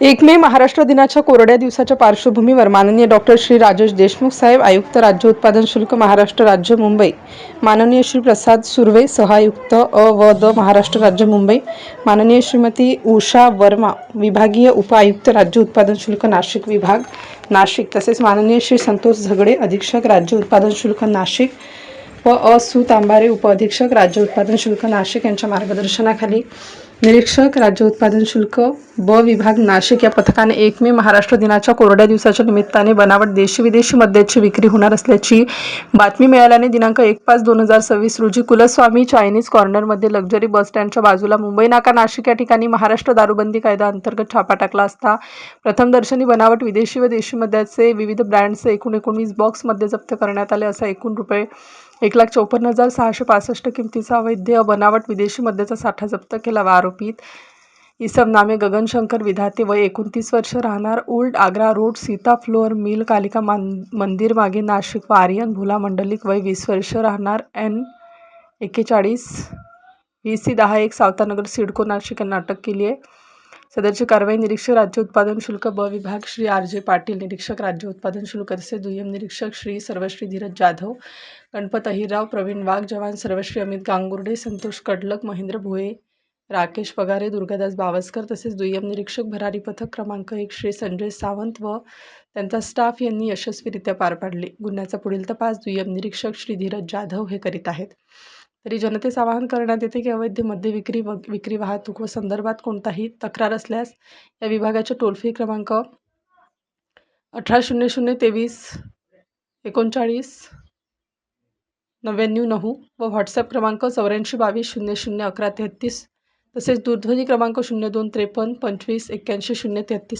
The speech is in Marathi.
1 मे महाराष्ट्र दिनाच्या कोरड्या दिवसाच्या पार्श्वभूमीवर माननीय डॉक्टर श्री राजेश देशमुख साहेब, आयुक्त राज्य उत्पादन शुल्क महाराष्ट्र राज्य मुंबई, माननीय श्री प्रसाद सुर्वे सहायुक्त अ व द महाराष्ट्र राज्य मुंबई, माननीय श्रीमती उषा वर्मा विभागीय उपायुक्त राज्य उत्पादन शुल्क नाशिक विभाग नाशिक, तसेच माननीय श्री संतोष झगडे अधीक्षक राज्य उत्पादन शुल्क नाशिक व सु तांबारे उपअधीक्षक राज्य उत्पादन शुल्क नाशिक यांच्या मार्गदर्शनाखाली निरीक्षक राज्य उत्पादन शुल्क ब विभाग नाशिक या पथकाने 1 मे महाराष्ट्र दिनाच्या कोरड्या दिवसाच्या निमित्ताने बनावट देशी विदेशी मद्याची विक्री होणार असल्याची बातमी मिळाल्याने दिनांक 1/5/2026 रोजी कुलस्वामी चायनीज कॉर्नरमध्ये लक्झरी बस स्टँडच्या बाजूला मुंबई नाका नाशिक या ठिकाणी महाराष्ट्र दारूबंदी कायदा अंतर्गत छापा टाकला असता प्रथमदर्शनी बनावट विदेशी व देशी मद्याचे विविध ब्रँड्सचे एकूण 19 बॉक्स मध्ये जप्त करण्यात आले. असा एकूण रुपये 1,54,665 किमतीचा अवैध बनावट विदेशी मद्याचा साठा जप्त केला व आरोपीत इसम नामे गगन शंकर विधाते वय 29 वर्ष, राहणार old Agra road, Sita flour mill, Kalika मंदिर मागे नाशिक व आर्यन भोला मंडलिक वय 20 वर्ष, राहणार N41 VC 10-1 सावतानगर सिडको नाशिक यांना अटक केली आहे. सदरची कारवाई निरीक्षक राज्य उत्पादन शुल्क ब विभाग श्री RJ पाटील, निरीक्षक राज्य उत्पादन शुल्क तसेच दुय्यम निरीक्षक श्री सर्वश्री धीरज जाधव, गणपत अहिरराव, प्रवीण वाघ, जवान सर्वश्री अमित गांगुर्डे, संतोष कडलक, महेंद्र भोये, राकेश पगारे, दुर्गादास बावस्कर तसेच दुय्यम निरीक्षक भरारी पथक क्रमांक 1 श्री संजय सावंत व त्यांचा स्टाफ यांनी यशस्वीरित्या पार पाडले. गुन्ह्याचा पुढील तपास दुय्यम निरीक्षक श्री धीरज जाधव हे करीत आहेत. तरी जनतेस आवाहन करण्यात येते की अवैध मद्य विक्री वाहतूक व संदर्भात कोणताही तक्रार असल्यास या विभागाचे टोल फ्री क्रमांक 180023 39 99 व व्हॉट्सॲप क्रमांक 8422 00 11 33 तसेच दूरध्वनी क्रमांक 0253 25 81 033